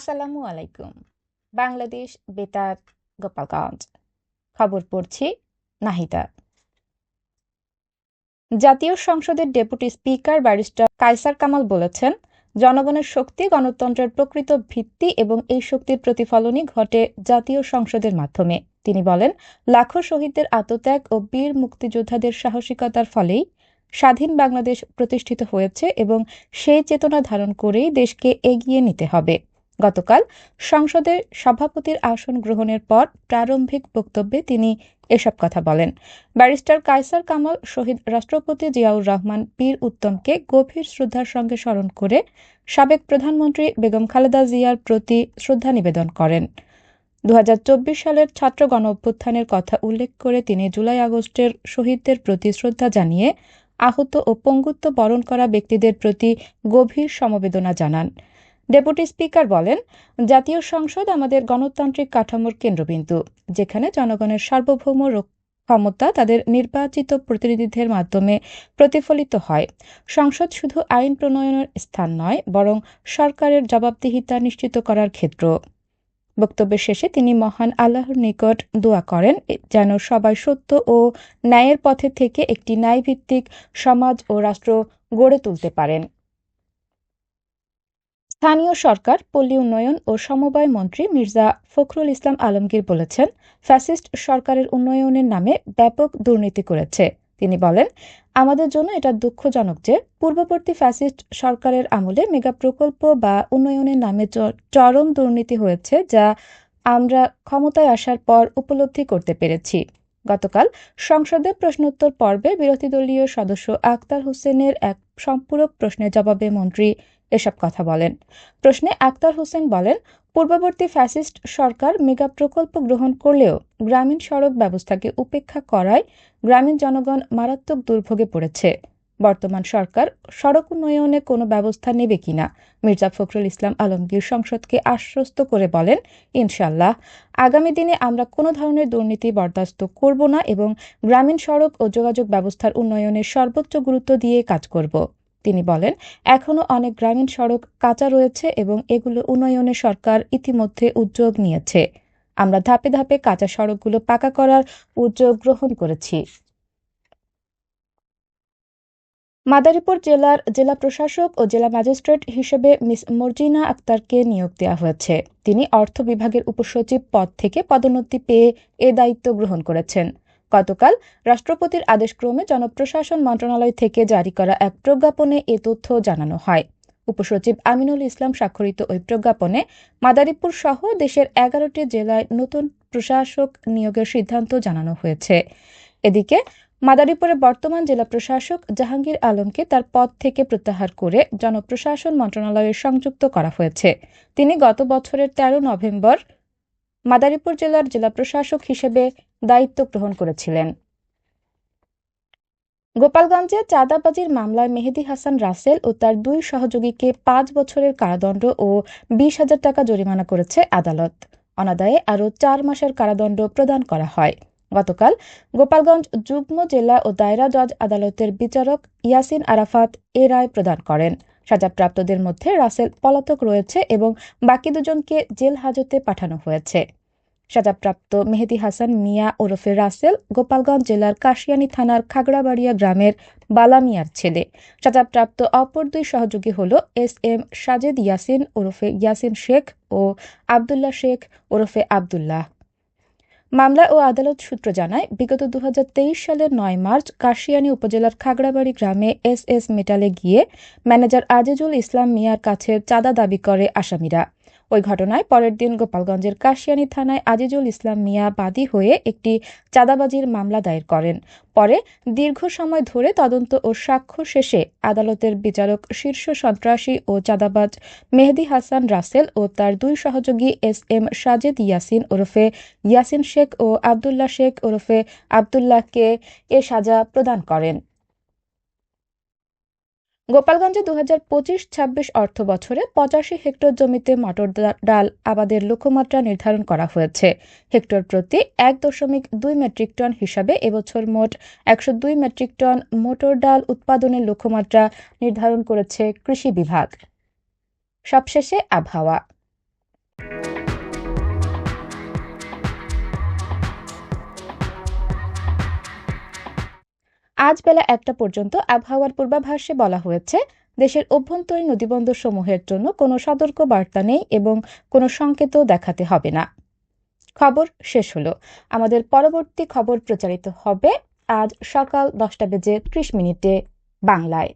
আসসালামু আলাইকুম। বাংলাদেশ বেতার, গোপালগঞ্জ। খবর পড়ছি নাহিদা। জাতীয় সংসদের deputy speaker barrister Kaiser Kamal বলেছেন, জনগণের শক্তি গণতন্ত্রের প্রকৃত ভিত্তি এবং এই শক্তির প্রতিফলনই ঘটে জাতীয় সংসদের মাধ্যমে। তিনি বলেন, লাখো শহীদদের আত্মত্যাগ ও বীর মুক্তিযোদ্ধাদের সাহসিকতার ফলেই স্বাধীন বাংলাদেশ প্রতিষ্ঠিত হয়েছে এবং সেই চেতনা ধারণ করেই দেশকে এগিয়ে নিতে হবে। গতকাল সংসদের সভাপতির আসন গ্রহণের পর প্রারম্ভিক বক্তব্যে তিনি এসব কথা বলেন। ব্যারিস্টার কায়সার কামাল শহীদ রাষ্ট্রপতি জিয়াউর রহমান বীর উত্তমকে গভীর শ্রদ্ধার সঙ্গে স্মরণ করে সাবেক প্রধানমন্ত্রী বেগম খালেদা জিয়ার প্রতি শ্রদ্ধা নিবেদন করেন। ২০২৪ সালের ছাত্র গণঅভ্যুত্থানের কথা উল্লেখ করে তিনি জুলাই আগস্টের শহীদদের প্রতি শ্রদ্ধা জানিয়ে আহত ও পঙ্গুত্ব বরণ করা ব্যক্তিদের প্রতি গভীর সমবেদনা জানান। ডেপুটি স্পিকার বলেন, জাতীয় সংসদ আমাদের গণতান্ত্রিক কাঠামোর কেন্দ্রবিন্দু, যেখানে জনগণের সার্বভৌম ক্ষমতা তাদের নির্বাচিত প্রতিনিধিদের মাধ্যমে প্রতিফলিত হয়। সংসদ শুধু আইন প্রণয়নের স্থান নয়, বরং সরকারের জবাবদিহিতা নিশ্চিত করার ক্ষেত্র। বক্তব্যের শেষে তিনি মহান আল্লাহর নিকট দোয়া করেন যেন সবাই সত্য ও ন্যায়ের পথে থেকে একটি ন্যায়ভিত্তিক সমাজ ও রাষ্ট্র গড়ে তুলতে পারেন। স্থানীয় সরকার, পল্লী উন্নয়ন ও সমবায় মন্ত্রী মির্জা ফখরুল ইসলাম আলমগীর বলেছেন, ফ্যাসিস্ট সরকারের উন্নয়নের নামে ব্যাপক দুর্নীতি করেছে। তিনি বলেন, আমাদের জন্য এটা দুঃখজনক যে পূর্ববর্তী ফ্যাসিস্ট সরকারের আমলে মেগা প্রকল্প বা উন্নয়নের নামে চরম দুর্নীতি হয়েছে, যা আমরা ক্ষমতায় আসার পর উপলব্ধি করতে পেরেছি। গতকাল সংসদে প্রশ্নোত্তর পর্বে বিরোধী দলীয় সদস্য আক্তার হোসেনের এক সম্পূরক প্রশ্নের জবাবে মন্ত্রী এসব কথা বলেন। প্রশ্নে আক্তার হোসেন বলেন, পূর্ববর্তী ফ্যাসিস্ট সরকার মেগা প্রকল্প গ্রহণ করলেও গ্রামীণ সড়ক ব্যবস্থাকে উপেক্ষা করায় গ্রামীণ জনগণ মারাত্মক দুর্ভোগে পড়েছে। বর্তমান সরকার সড়ক উন্নয়নে কোনো ব্যবস্থা নেবে কিনা? মির্জা ফখরুল ইসলাম আলমগীর সংসদকে আশ্বস্ত করে বলেন, ইনশাআল্লাহ আগামী দিনে আমরা কোনো ধরনের দুর্নীতি বরদাস্ত করব না এবং গ্রামীণ সড়ক ও যোগাযোগ ব্যবস্থার উন্নয়নে সর্বোচ্চ গুরুত্ব দিয়ে কাজ করব। তিনি বলেন, এখনো অনেক গ্রামীণ সড়ক কাঁচা রয়েছে এবং এগুলো উন্নয়নে সরকার ইতিমধ্যে উদ্যোগ নিয়েছে। আমরা ধাপে ধাপে কাঁচা সড়কগুলো পাকা করার উদ্যোগ গ্রহণ করেছি। মাদারীপুর জেলার জেলা প্রশাসক ও জেলা ম্যাজিস্ট্রেট হিসেবে মিস মর্জিনা আক্তারকে নিয়োগ দেওয়া হয়েছে। তিনি অর্থ বিভাগের উপসচিব পদ থেকে পদোন্নতি পেয়ে এ দায়িত্ব গ্রহণ করেছেন। গতকাল রাষ্ট্রপতির আদেশক্রমে জনপ্রশাসন মন্ত্রণালয় থেকে জারি করা এক প্রজ্ঞাপনে এ তথ্য জানানো হয়। উপসচিব আমিনুল ইসলাম স্বাক্ষরিত ওই প্রজ্ঞাপনে মাদারীপুর সহ দেশের ১১টি জেলায় নতুন প্রশাসক নিয়োগের সিদ্ধান্ত জানানো হয়েছে। এদিকে মাদারীপুরের বর্তমান জেলা প্রশাসক জাহাঙ্গীর আলমকে তার পদ থেকে প্রত্যাহার করে জনপ্রশাসন মন্ত্রণালয়ে সংযুক্ত করা হয়েছে। তিনি গত বছরের ১৩ নভেম্বর মাদারীপুর জেলার জেলা প্রশাসক হিসেবে দায়িত্ব গ্রহণ করেছিলেন। গোপালগঞ্জে চাঁদাবাজির মামলায় মেহেদী হাসান রাসেল ও তার ২ সহযোগীকে ৫ বছরের কারাদণ্ড ও ২০,০০০ টাকা জরিমানা করেছে আদালত। অনাদায়ে আরও ৪ মাসের কারাদণ্ড প্রদান করা হয়। গতকাল গোপালগঞ্জ যুগ্ম জেলা ও দায়রা জজ আদালতের বিচারক ইয়াসিন আরাফাত এ রায় প্রদান করেন। সাজাপ্রাপ্তদের মধ্যে রাসেল পলাতক রয়েছে এবং বাকি দুজনকে জেল হাজতে পাঠানো হয়েছে। সাজাপ্রাপ্ত মেহেদী হাসান মিয়া ওরফে রাসেল গোপালগঞ্জ জেলার কাশিয়ানী থানার খাগড়াবাড়িয়া গ্রামের বালা মিয়ার ছেলে। সাজাপ্রাপ্ত অপর ২ সহযোগী হল এস এম সাজেদ ইয়াসিন ওরফে ইয়াসিন শেখ ও আবদুল্লাহ শেখ ওরফে আবদুল্লাহ। মামলা ও আদালত সূত্র জানায়, বিগত ২০২৩ সালের ৯ মার্চ কাশিয়ানী উপজেলার খাগড়াবাড়ি গ্রামে এস এস মেটালে গিয়ে ম্যানেজার আজিজুল ইসলাম মিয়ার কাছে চাঁদা দাবি করে আসামিরা। ওই ঘটনায় পরের দিন গোপালগঞ্জের কাশিয়ানী থানায় আজিজুল ইসলাম মিয়া বাদী হয়ে একটি চাঁদাবাজির মামলা দায়ের করেন। পরে দীর্ঘ সময় ধরে তদন্ত ও সাক্ষ্য শেষে আদালতের বিচারক শীর্ষ সন্ত্রাসী ও চাঁদাবাজ মেহেদী হাসান রাসেল ও তার ২ সহযোগী এস এম সাজেদ ইয়াসিন ওরফে ইয়াসিন শেখ ও আবদুল্লাহ শেখ ওরফে আবদুল্লাহকে এ সাজা প্রদান করেন। গোপালগঞ্জে ২০২৫-২৬ অর্থ বছরে ৮৫ হেক্টর জমিতে মটর ডাল আবাদের লক্ষ্যমাত্রা নির্ধারণ করা হয়েছে। হেক্টর প্রতি ১.২ মেট্রিক টন হিসাবে এবছর মোট ১০২ মেট্রিক টন মটর ডাল উৎপাদনের লক্ষ্যমাত্রা নির্ধারণ করেছে কৃষি বিভাগ। সবশেষে আবহাওয়া। আজ বেলা 1টা পর্যন্ত আবহাওয়ার পূর্বাভাসে বলা হয়েছে, দেশের অভ্যন্তরীণ নদীবন্দর সমূহের জন্য কোনো সতর্ক বার্তা নেই এবং কোনো সংকেতও দেখাতে হবে না। খবর শেষ হলো। আমাদের পরবর্তী খবর প্রচারিত হবে আজ সকাল 10টা বেজে 30 মিনিটে বাংলায়।